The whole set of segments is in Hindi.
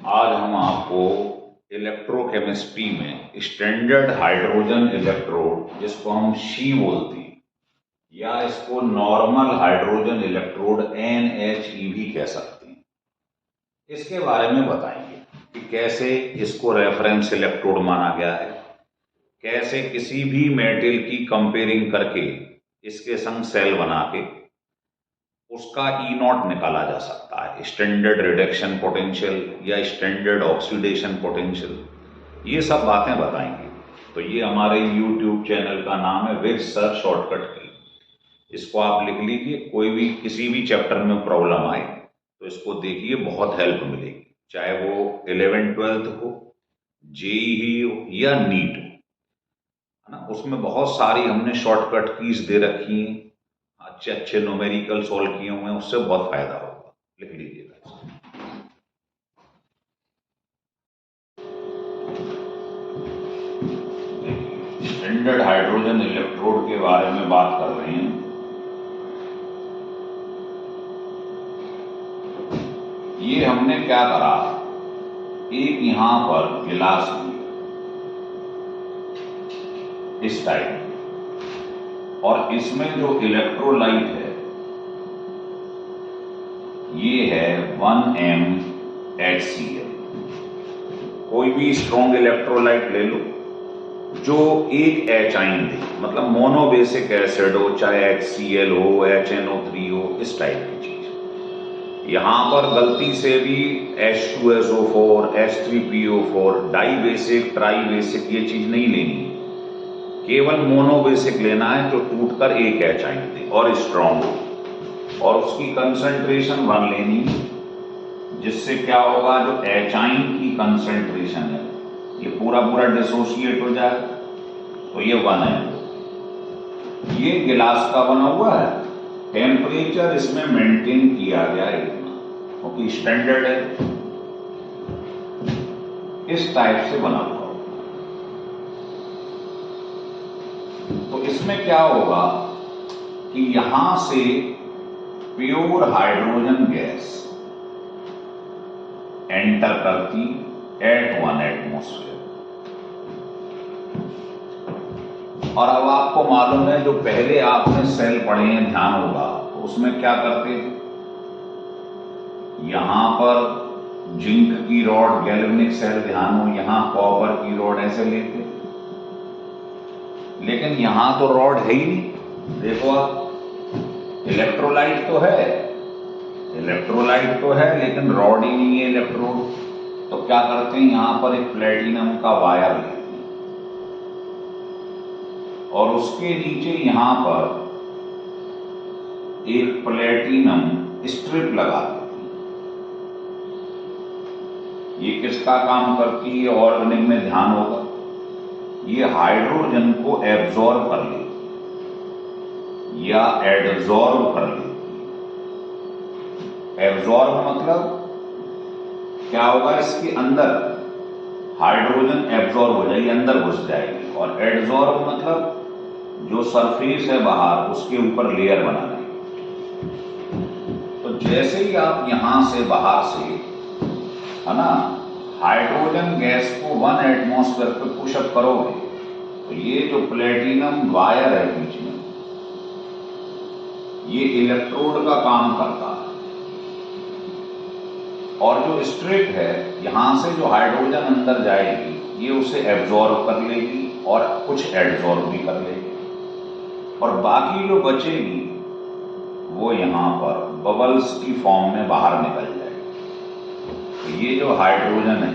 आज हम आपको इलेक्ट्रोकेमिस्ट्री में स्टैंडर्ड हाइड्रोजन इलेक्ट्रोड, जिसको हम शी बोलते हैं, या इसको नॉर्मल हाइड्रोजन इलेक्ट्रोड NHE भी कह सकते हैं, इसके बारे में बताएंगे कि कैसे इसको रेफरेंस इलेक्ट्रोड माना गया है, कैसे किसी भी मेटल की कंपेयरिंग करके इसके संग सेल बना के उसका E0 निकाला जा सकता है, स्टैंडर्ड रिडक्शन पोटेंशियल या स्टैंडर्ड ऑक्सीडेशन पोटेंशियल, ये सब बातें बताएंगे। तो ये हमारे YouTube चैनल का नाम है विद सर शॉर्टकट की। इसको आप लिख लीजिए, कोई भी किसी भी चैप्टर में प्रॉब्लम आए तो इसको देखिए, बहुत हेल्प मिलेगी, चाहे वो 11th-12th हो, JEE हो या नीट हो, है ना। उसमें बहुत सारी हमने शॉर्टकट कीज दे रखी हैं, अच्छे अच्छे न्यूमेरिकल सॉल्व किए हुए हैं, उससे बहुत फायदा होगा। लिख लीजिएगा। स्टैंडर्ड हाइड्रोजन इलेक्ट्रोड के बारे में बात कर रहे हैं। ये हमने क्या करा, एक यहां पर गिलास लिया इस टाइप, और इसमें जो इलेक्ट्रोलाइट है ये है 1mHCl। कोई भी स्ट्रॉन्ग इलेक्ट्रोलाइट ले लो जो एक H आयन दे, मतलब मोनोबेसिक एसिड हो, चाहे HCl हो, HNO3 हो, इस टाइप की चीज। यहां पर गलती से भी H2SO4, H3PO4, die basic, try basic ये चीज नहीं लेनी है, केवल मोनोबेसिक लेना है जो टूटकर एक H आयन दे और स्ट्रॉन्ग हो, और उसकी कंसंट्रेशन 1 लेनी है, जिससे क्या होगा, जो H आयन की कंसंट्रेशन है ये पूरा डिसोशिएट हो जाए, तो ये 1 है। ये गिलास का बना हुआ है, टेम्परेचर इसमें मेंटेन किया गया है क्योंकि स्टैंडर्ड है, इस टाइप से बना हुआ। तो इसमें क्या होगा कि यहां से प्योर हाइड्रोजन गैस एंटर करती एट 1 एटमॉस्फेयर। और अब आपको मालूम है, जो पहले आपने सेल पढ़े हैं, ध्यान होगा, तो उसमें क्या करते थे, यहां पर जिंक की रॉड, गैल्वेनिक सेल, ध्यान हो, यहां कॉपर की रॉड, ऐसे लेते। लेकिन यहां तो रॉड है ही नहीं, देखो आप, इलेक्ट्रोलाइट तो है लेकिन रॉड ही नहीं है इलेक्ट्रोड। तो क्या करते हैं, यहां पर एक प्लेटिनम का वायर लेते हैं और उसके नीचे यहां पर एक प्लेटिनम स्ट्रिप लगा देते हैं। ये किसका काम करती है, ऑर्गेनिक में ध्यान होगा, ये हाइड्रोजन को एब्जॉर्ब कर लेती या एडजॉर्ब कर लेती। एब्जॉर्ब मतलब क्या होगा, इसके अंदर हाइड्रोजन एब्जॉर्ब हो जाएगी, अंदर घुस जाएगी, और एडजॉर्ब मतलब जो सरफेस है बाहर, उसके ऊपर लेयर बना देगी। तो जैसे ही आप यहां से बाहर से, है ना, हाइड्रोजन गैस को 1 एटमॉस्फेयर पे पुशअप करोगे, तो ये जो प्लेटिनम वायर है बीच में, ये इलेक्ट्रोड का काम करता है, और जो स्ट्रिप है, यहां से जो हाइड्रोजन अंदर जाएगी, ये उसे एब्जॉर्ब कर लेगी और कुछ एडजॉर्ब भी कर लेगी, और बाकी जो बचेगी वो यहां पर बबल्स की फॉर्म में बाहर निकल जाएगी। तो ये जो हाइड्रोजन है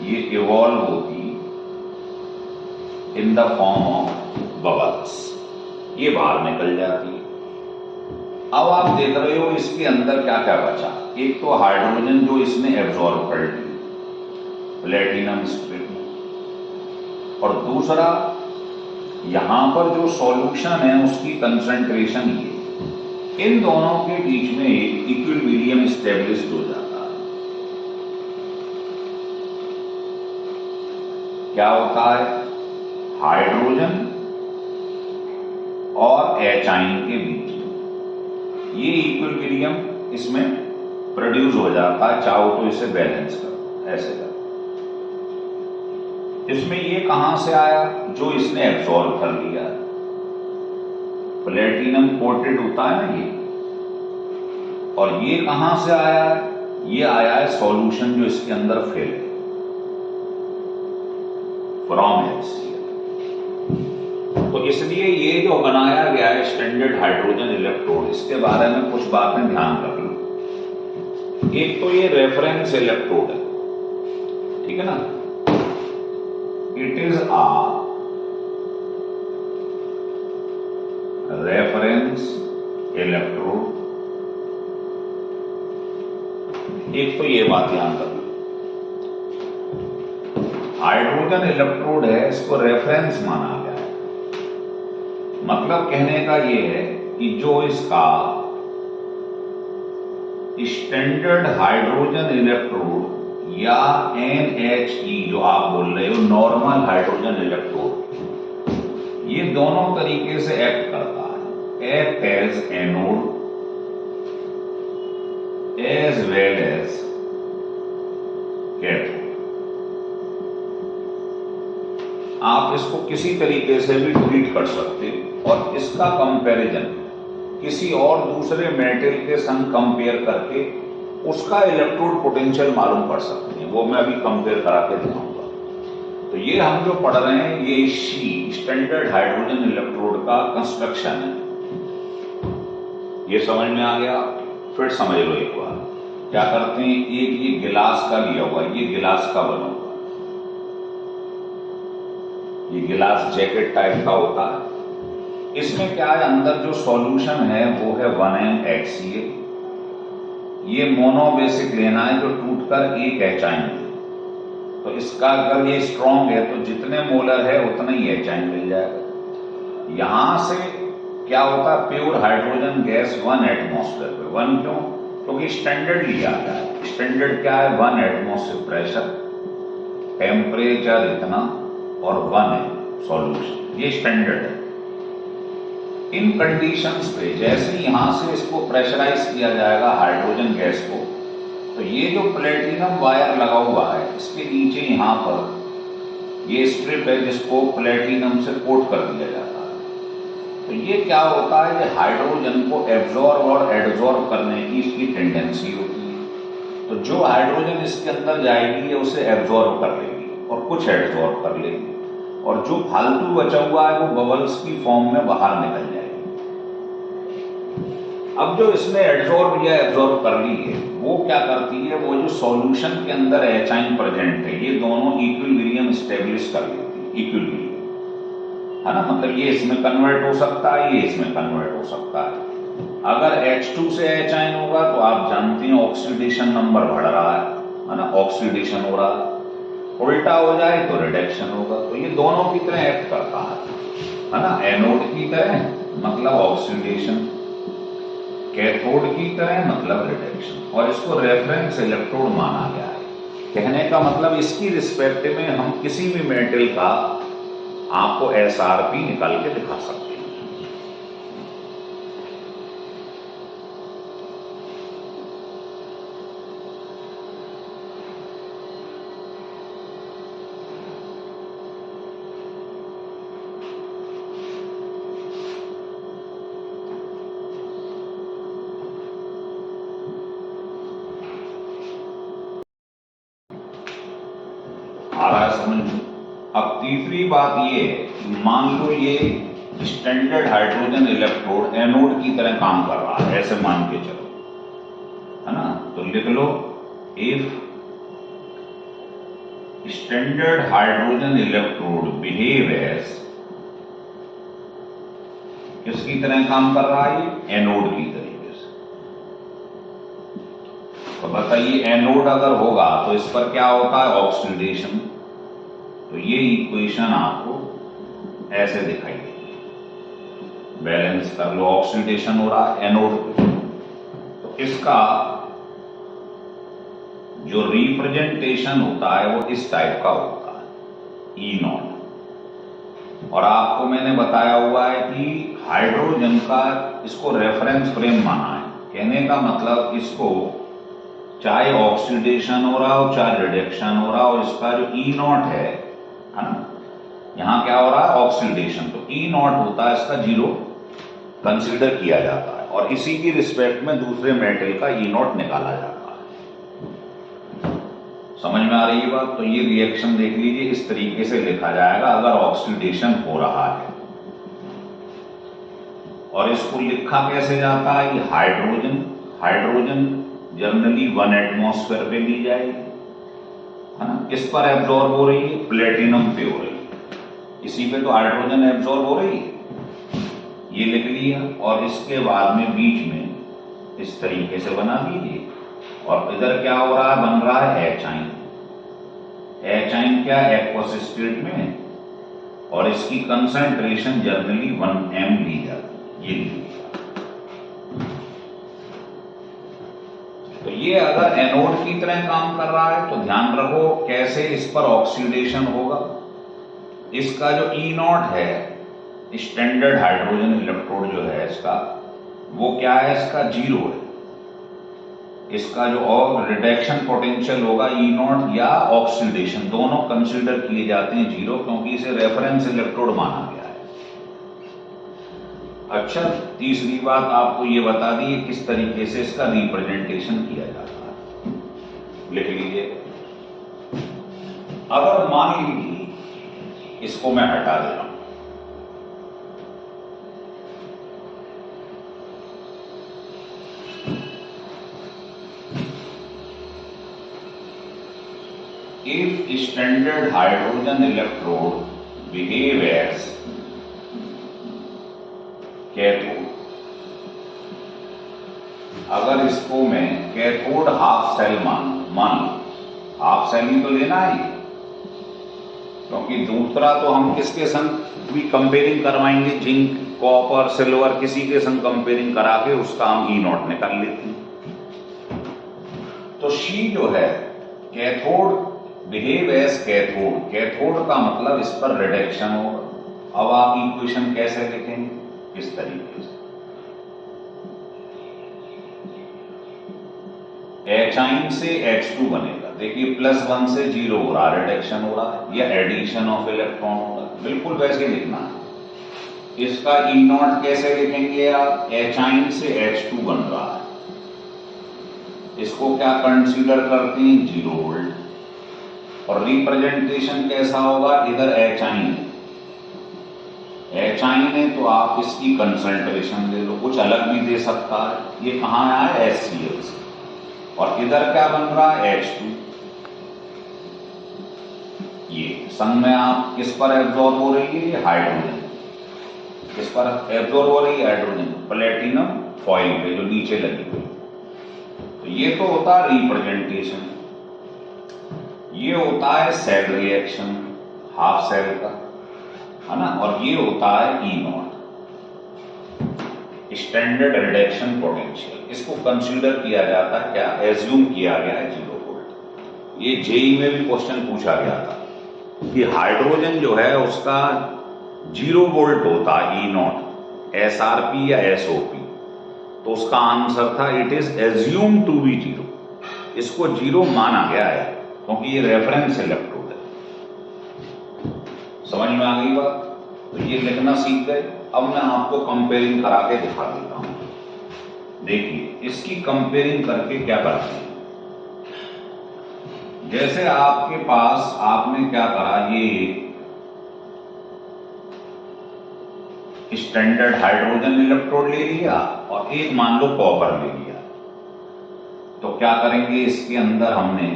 ये इवॉल्व होती in the form of bubbles, ये बाहर निकल जाती है। अब आप देख रहे हो इसके अंदर क्या क्या बचा, एक तो हाइड्रोजन जो इसने एब्जॉर्ब कर ली प्लेटिनम स्ट्रिप में, और दूसरा यहां पर जो सॉल्यूशन है उसकी कंसंट्रेशन ये, इन दोनों के बीच में एक इक्विलिब्रियम स्टेब्लिश्ड हो जाता है। क्या होता है, हाइड्रोजन और H आयन के बीच ये इक्विलिब्रियम इसमें प्रोड्यूस हो जाता है, चाहो तो इसे बैलेंस कर ऐसे कर। इसमें ये कहां से आया, जो इसने एब्जॉर्ब कर लिया, प्लेटिनम कोटेड होता है ना ये, और ये कहां से आया है, ये आया है सॉल्यूशन जो इसके अंदर फेल है फ्रॉम HCl। तो इसलिए ये जो बनाया गया है स्टैंडर्ड हाइड्रोजन इलेक्ट्रोड, इसके बारे में कुछ बातें ध्यान रख लो। एक तो ये रेफरेंस इलेक्ट्रोड है, ठीक है ना, it is a reference electrode. एक तो ये बात ध्यान रख लो, हाइड्रोजन इलेक्ट्रोड है, इसको रेफरेंस माना गया है। मतलब कहने का ये है कि जो इसका स्टैंडर्ड हाइड्रोजन इलेक्ट्रोड या NHE जो आप बोल रहे हो नॉर्मल हाइड्रोजन इलेक्ट्रोड, ये दोनों तरीके से एक्ट करता है, act as anode as well as cathode। आप इसको किसी तरीके से भी ट्रीट कर सकते हो और इसका कंपैरिजन किसी और दूसरे मेटल के संग कंपेयर करके उसका इलेक्ट्रोड पोटेंशियल मालूम कर सकते हैं, वो मैं अभी कंपेयर करा के दिखाऊंगा। तो ये हम जो पढ़ रहे हैं ये स्टैंडर्ड हाइड्रोजन इलेक्ट्रोड का कंस्ट्रक्शन है। ये समझ में आ गया? फिर समझ लो एक बार क्या करते हैं। एक ये गिलास का लिया हुआ, ये गिलास का बना हुआ, ये गिलास जैकेट टाइप का होता है। इसमें क्या है, अंदर जो सॉल्यूशन है वो है 1NHCl। ये मोनो बेसिक लेना है जो टूटकर एक एचाइन है। तो इसका अगर ये स्ट्रॉन्ग है तो जितने मोलर है उतना ही एचाइन मिल जाएगा। यहां से क्या होता है, प्योर हाइड्रोजन गैस 1 एटमॉस्फेयर पे। 1 क्यों? क्योंकि स्टैंडर्ड लिया गया है। स्टैंडर्ड क्या है, 1 एटमॉस्फेयर प्रेशर, टेम्परेचर इतना और 1 है सॉल्यूशन, ये स्टैंडर्ड है। इन कंडीशंस पे जैसे यहां से इसको प्रेशराइज किया जाएगा हाइड्रोजन गैस को, तो ये जो प्लेटिनम वायर लगा हुआ है इसके नीचे यहां पर ये स्ट्रिप है जिसको प्लेटिनम से कोट कर दिया जाता है। तो ये क्या होता है, ये हाइड्रोजन को एब्जॉर्ब और एडजॉर्ब करने की इसकी टेंडेंसी होती है। तो जो हाइड्रोजन इसके अंदर जाएगी ये उसे एब्जॉर्ब कर लेगी और कुछ एडजॉर्ब कर लेगी, और जो फालतू बचा हुआ है वो बबल्स की फॉर्म में बाहर निकल जाएगी। अब जो इसने एडजॉर्ब या एब्जॉर्ब कर ली है वो क्या करती है, वो जो सॉल्यूशन के अंदर एचाइन प्रेजेंट है ये दोनों इक्विलिब्रियम स्टेब्लिश कर लेती है। इक्विलिब्रियम है ना, मतलब ये इसमें कन्वर्ट हो सकता है, ये इसमें कन्वर्ट हो सकता है। अगर H2 से एचाइन होगा तो आप जानते हैं ऑक्सीडेशन नंबर बढ़ रहा है ना, ऑक्सीडेशन हो रहा है। उल्टा हो जाए तो रिडक्शन होगा। तो ये दोनों की तरह एक्ट करता है ना, एनोड की तरह मतलब ऑक्सीडेशन, कैथोड की तरह मतलब रिडक्शन, और इसको रेफरेंस इलेक्ट्रोड माना गया है। कहने का मतलब इसकी रिस्पेक्ट में हम किसी भी मेटल का आपको SRP निकाल के दिखा सकते हैं। आ रहा है समझ में? अब तीसरी बात ये है कि मान लो ये स्टैंडर्ड हाइड्रोजन इलेक्ट्रोड एनोड की तरह काम कर रहा है, ऐसे मान के चलो, है ना। तो लिख लो, if standard hydrogen electrode behave as, किसकी तरह काम कर रहा है, ये एनोड की तरीके से। तो बताइए एनोड अगर होगा तो इस पर क्या होता है, ऑक्सीडेशन। तो ये इक्वेशन आपको ऐसे दिखाई देगी, बैलेंस कर लो, ऑक्सीडेशन हो रहा है एनोड पे। तो इसका जो रिप्रेजेंटेशन होता है वो इस टाइप का होता है, E0। और आपको मैंने बताया हुआ है कि हाइड्रोजन का इसको रेफरेंस फ्रेम माना है। कहने का मतलब इसको चाहे ऑक्सीडेशन हो रहा हो चाहे रिडक्शन हो रहा हो, इसका जो ई नॉट है ना, यहां क्या हो रहा है ऑक्सीडेशन, तो ई नॉट होता है इसका 0 कंसीडर किया जाता है और इसी की रिस्पेक्ट में दूसरे मेटल का ई नॉट निकाला जाता है। समझ में आ रही है बात? तो ये रिएक्शन देख लीजिए, इस तरीके से लिखा जाएगा अगर ऑक्सीडेशन हो रहा है। और इसको लिखा कैसे जाता है कि हाइड्रोजन जनरली 1 एटमॉस्फेयर पे ली जाएगी, है ना। किस पर एब्जॉर्ब हो रही है? प्लेटिनम पे हो रही है, इसी पे तो हाइड्रोजन एब्जॉर्ब हो रही है, ये लिख लिया। और इसके बाद में बीच में इस तरीके से बना दीजिए और इधर क्या हो रहा है? बन रहा है एच आइन। एच आइन क्या एक्वस स्टेट में, और इसकी कंसंट्रेशन जनरली 1m ली जाती है, ये ली। तो ये अगर एनोड की तरह काम कर रहा है तो ध्यान रखो कैसे इस पर ऑक्सीडेशन होगा। इसका जो ई नॉट है, स्टैंडर्ड हाइड्रोजन इलेक्ट्रोड जो है इसका, वो क्या है? इसका 0 है। इसका जो और रिडक्शन पोटेंशियल होगा ई नॉट या ऑक्सीडेशन, दोनों कंसीडर किए जाते हैं 0, क्योंकि इसे रेफरेंस इलेक्ट्रोड माना गया है। अच्छा, तीसरी बात आपको ये बता दी किस तरीके से इसका रिप्रेजेंटेशन किया जाता है, लिख लीजिए। अगर मान लीजिए इसको मैं हटा दे रहा हूं, if standard hydrogen electrode behave as cathode, अगर इसको मैं कैथोड हाफ सेल मान हाफ सेल ही तो लेना है, क्योंकि दूसरा तो हम किसके संग भी कंपेयरिंग करवाएंगे, जिंक कॉपर सिल्वर, किसी के संग कंपेयरिंग करा के उसका हम ई नॉट निकाल लेते हैं। तो शी जो है cathode behave as cathode, cathode का मतलब इस पर रिडक्शन होगा। अब आप इक्वेशन कैसे लिखेंगे? इस तरीके से एच आइन से H2 बनेगा, देखिए +1 से 0 हो रहा, रिडक्शन हो रहा है या एडिशन ऑफ इलेक्ट्रॉन होगा, बिल्कुल वैसे लिखना है। इसका ई नॉट कैसे लिखेंगे आप? एच आइन से H2 बन रहा है, इसको क्या कंसीडर करते हैं? 0 वोल्ट। और रिप्रेजेंटेशन कैसा होगा? इधर एच आइन है तो आप इसकी कंसंट्रेशन ले लो, कुछ अलग भी दे सकता है। ये कहां आया? HCl से। और इधर क्या बन रहा है? H2। ये संग में आप किस पर एब्जॉर्ब हो रही है? ये हाइड्रोजन। किस पर एब्जॉर्ब हो रही है? हाइड्रोजन, प्लेटिनम फॉइल पे जो नीचे लगी हुई। तो ये तो होता है रिप्रेजेंटेशन। ये होता है सेल रिएक्शन हाफ सेल का, है ना। और ये होता है E not, standard reduction potential. इसको कंसीडर किया जाता है क्या? एज्यूम किया गया है 0 वोल्ट। ये जेई में भी क्वेश्चन पूछा गया था कि हाइड्रोजन जो है उसका 0 वोल्ट होता है ई नॉट, SRP या SOP, तो उसका आंसर था it is assume to be 0। इसको 0 माना गया है क्योंकि ये रेफरेंस इलेक्ट्रोड है। समझ में आ गई बात? तो ये लिखना सीख गए। अब मैं आपको कंपेयरिंग करा के दिखा देता हूं। देखिए इसकी कंपेयरिंग करके क्या करते हैं। जैसे आपके पास आपने क्या करा, ये स्टैंडर्ड हाइड्रोजन इलेक्ट्रोड ले लिया और एक मान लो कॉपर ले लिया, तो क्या करेंगे? इसके अंदर हमने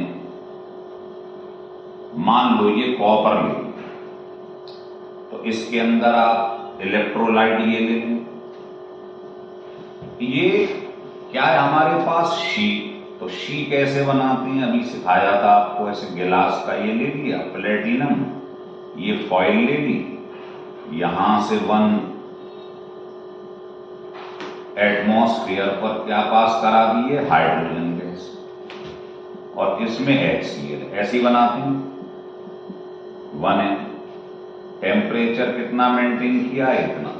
मान लो ये कॉपर ले लिया, तो इसके अंदर आप इलेक्ट्रोलाइट ये ले लें। ये क्या है हमारे पास? शी। तो शी कैसे बनाते हैं अभी सिखाया था आपको, ऐसे गिलास का ये ले लिया प्लेटिनम, ये फॉइल ले ली, यहां से 1 एटमॉस्फेयर पर क्या पास करा दिए? हाइड्रोजन गैस, और इसमें HCl ऐसी बनाते हैं 1m। टेम्परेचर कितना मेंटेन किया? इतना।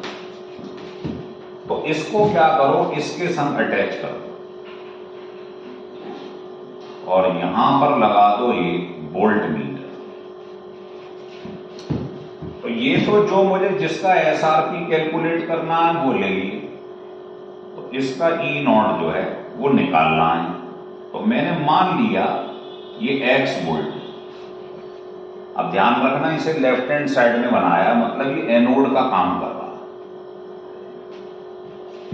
तो इसको क्या करो? इसके संग अटैच करो, और यहां पर लगा दो ये वोल्ट मीटर। तो ये तो जो मुझे जिसका एसआरपी कैलकुलेट करना है वो ले लिए, तो इसका ई नॉट जो है वो निकालना है। तो मैंने मान लिया ये एक्स वोल्ट। अब ध्यान रखना इसे लेफ्ट हैंड साइड में बनाया, मतलब ये एनोड का काम कर रहा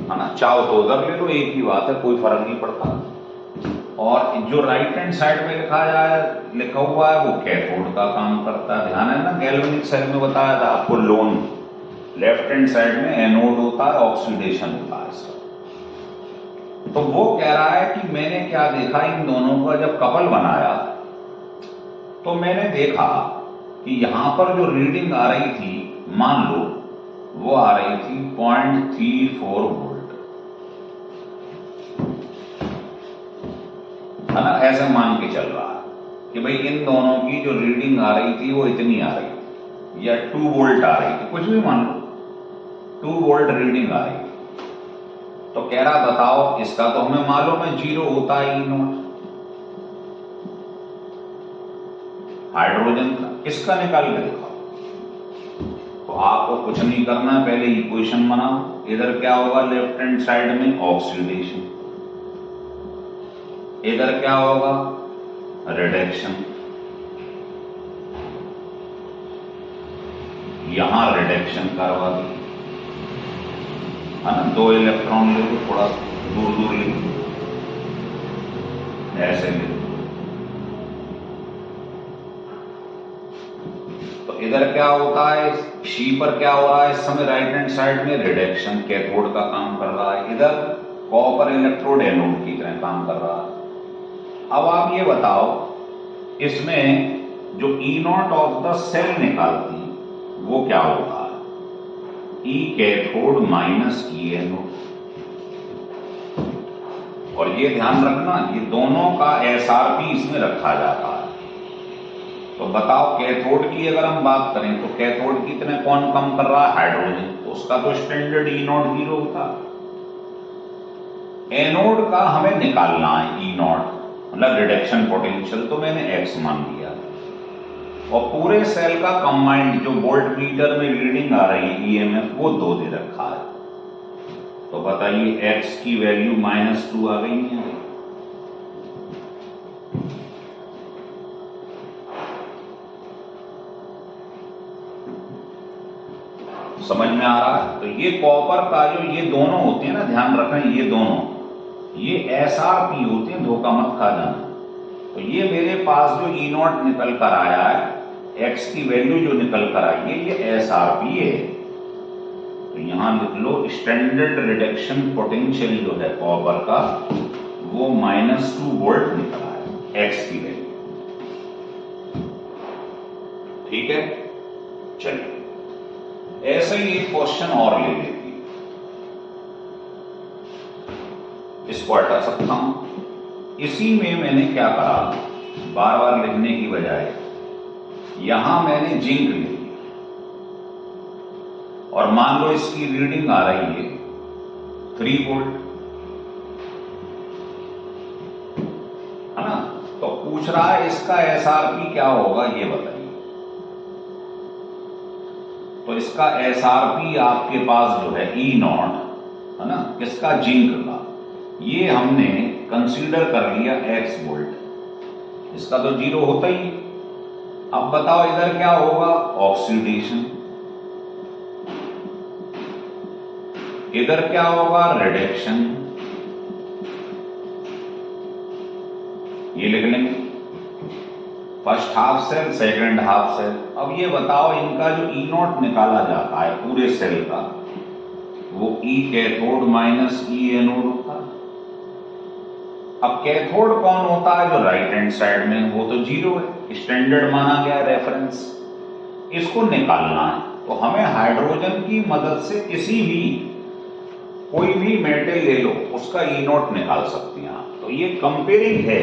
है ना। चाहो तो उधर ले लो, एक ही बात है, कोई फर्क नहीं पड़ता। और जो राइट हैंड साइड में लिखा हुआ है वो कैथोड का काम करता है। ध्यान है ना, गैल्वेनिक सेल में बताया था आपको, लोन लेफ्ट हैंड साइड में एनोड होता है, ऑक्सीडेशन होता है इसका। तो वो कह रहा है कि मैंने क्या देखा, इन दोनों का जब कपल बनाया तो मैंने देखा कि यहां पर जो रीडिंग आ रही थी, मान लो वो आ रही थी 0.34 वोल्ट, है ना। ऐसे मान के चल रहा है कि भाई इन दोनों की जो रीडिंग आ रही थी वो इतनी आ रही थी, या 2 वोल्ट आ रही थी, कुछ भी मान लो 2 वोल्ट रीडिंग आ रही थी। तो कह रहा बताओ, इसका तो हमें मालूम है 0 होता है ई नॉट, हाइड्रोजन का। किसका निकाल के दिखाओ। तो आपको कुछ नहीं करना, पहले इक्वेशन बनाओ। इधर क्या होगा, लेफ्ट हैंड साइड में ऑक्सीडेशन, इधर क्या होगा, रिडक्शन। यहां रिडक्शन करवा दी, है ना। 2 इलेक्ट्रॉन ले लो, थोड़ा दूर दूर ले लो, ऐसे ले लो। तो इधर क्या होता है, शी पर क्या हो रहा है इस समय, राइट हैंड साइड में रिडक्शन, कैथोड का काम कर रहा है। इधर कॉपर इलेक्ट्रोड एनोड की तरह काम कर रहा है। अब आप ये बताओ, इसमें जो ई नॉट ऑफ द सेल निकालती वो क्या होता है, ई कैथोड माइनस ई एनोड। और ये ध्यान रखना, ये दोनों का एसआरपी इसमें रखा जाता है। तो बताओ, कैथोड की अगर हम बात करें तो कैथोड की तरह कौन कम कर रहा है, हाइड्रोजन, तो उसका तो स्टैंडर्ड ई नॉट 0 होता। एनोड का हमें निकालना है ई नॉट, मतलब रिडक्शन पोटेंशियल, तो मैंने एक्स मान लिया। और पूरे सेल का कंबाइंड जो वोल्ट मीटर में रीडिंग आ रही है ईएमएफ, वो 2 दे रखा है। तो बताइए एक्स की वैल्यू -2 आ गई, नहीं आ गई। समझ में आ रहा है। तो ये कॉपर का जो ये दोनों होते हैं ना, ध्यान रखें, ये दोनों ये एसआरपी होते हैं, धोखा मत खा जाना। तो ये मेरे पास जो ई नॉट निकल कर आया है, एक्स की वैल्यू जो निकल कर आई है, ये एसआरपी है। तो यहां लिख लो, स्टैंडर्ड रिडक्शन पोटेंशियल जो है कॉपर का, वो -2 वोल्ट निकला है, एक्स की वैल्यू। ठीक है, चलिए ऐसे ही एक क्वेश्चन और ले लेती, इसको हटा सकता हूं। इसी में मैंने क्या करा, बार बार लिखने की बजाय यहां मैंने जिंक ले ली, और मान लो इसकी रीडिंग आ रही है 3 वोल्ट, है ना। तो पूछ रहा है इसका एसआरपी क्या होगा, ये बताइए। तो इसका एसआरपी आपके पास जो है ई नॉट, है ना, किसका, जिंक का, ये हमने कंसीडर कर लिया x वोल्ट, इसका तो 0 होता ही। अब बताओ इधर क्या होगा, ऑक्सीडेशन, इधर क्या होगा, रिडक्शन, ये लिख लेंगे, first half cell, second half cell. अब ये बताओ, इनका जो ई नॉट निकाला जाता है पूरे सेल का, वो ई कैथोड माइनस ई एनोड होता है। अब कैथोड कौन होता है, जो राइट हैंड साइड में, वो तो 0 है, स्टैंडर्ड माना गया रेफरेंस, इसको निकालना है। तो हमें हाइड्रोजन की मदद से किसी भी कोई भी मेटल ले लो, उसका ई नॉट निकाल सकते हैं आप। तो ये कंपेयरिंग है,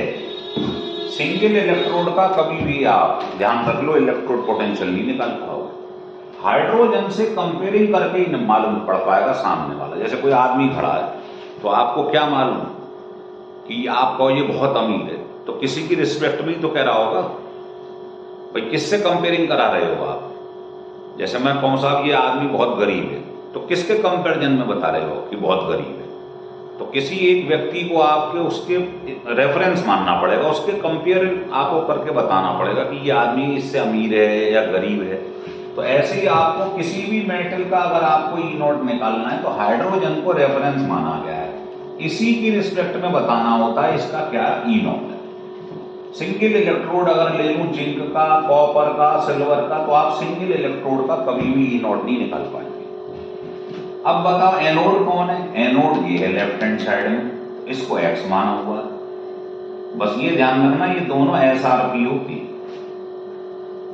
सिंगल इलेक्ट्रोड का कभी भी आप ध्यान रख लो, इलेक्ट्रोड पोटेंशियल नहीं निकाल पाओगे। हाइड्रोजन से कंपेयरिंग करके ही मालूम पड़ पाएगा सामने वाला। जैसे कोई आदमी खड़ा है, तो आपको क्या मालूम कि आप कहो ये बहुत अमीर है, तो किसी की रिस्पेक्ट में तो कह रहा होगा। भाई किससे कंपेयरिंग करा रहे हो आप? जैसे मैं कहूँ साहब ये आदमी बहुत गरीब है, तो किसके कंपेरिजन में बता रहे हो कि बहुत गरीब है? तो किसी एक व्यक्ति को आपके उसके रेफरेंस मानना पड़ेगा, उसके कंपेयर आपको करके बताना पड़ेगा कि ये आदमी इससे अमीर है या गरीब है। तो ऐसे ही आपको किसी भी मेटल का अगर आपको ई नोट निकालना है तो हाइड्रोजन को रेफरेंस माना गया है, इसी की रिस्पेक्ट में बताना होता है इसका क्या ई नोट है। सिंगल इलेक्ट्रोड अगर ले लूं जिंक का, कॉपर का, सिल्वर का, तो आप सिंगल इलेक्ट्रोड का कभी भी ई नोट नहीं निकाल पाएंगे। अब बताओ एनोड कौन है? एनोड ये है लेफ्ट हैंड साइड में, इसको एक्स माना हुआ। बस ये ध्यान रखना ये दोनों एसआरपी होती है,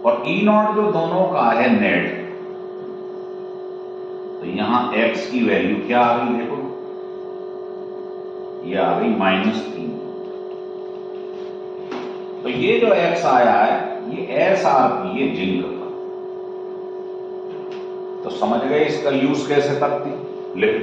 और ई नॉट जो दोनों का है नेट, तो यहां एक्स की वैल्यू क्या आ गई देखो, ये आ गई -3। तो ये जो एक्स आया है ये एसआरपी है जिंक का। तो समझ गए इसका यूज कैसे करती, लिख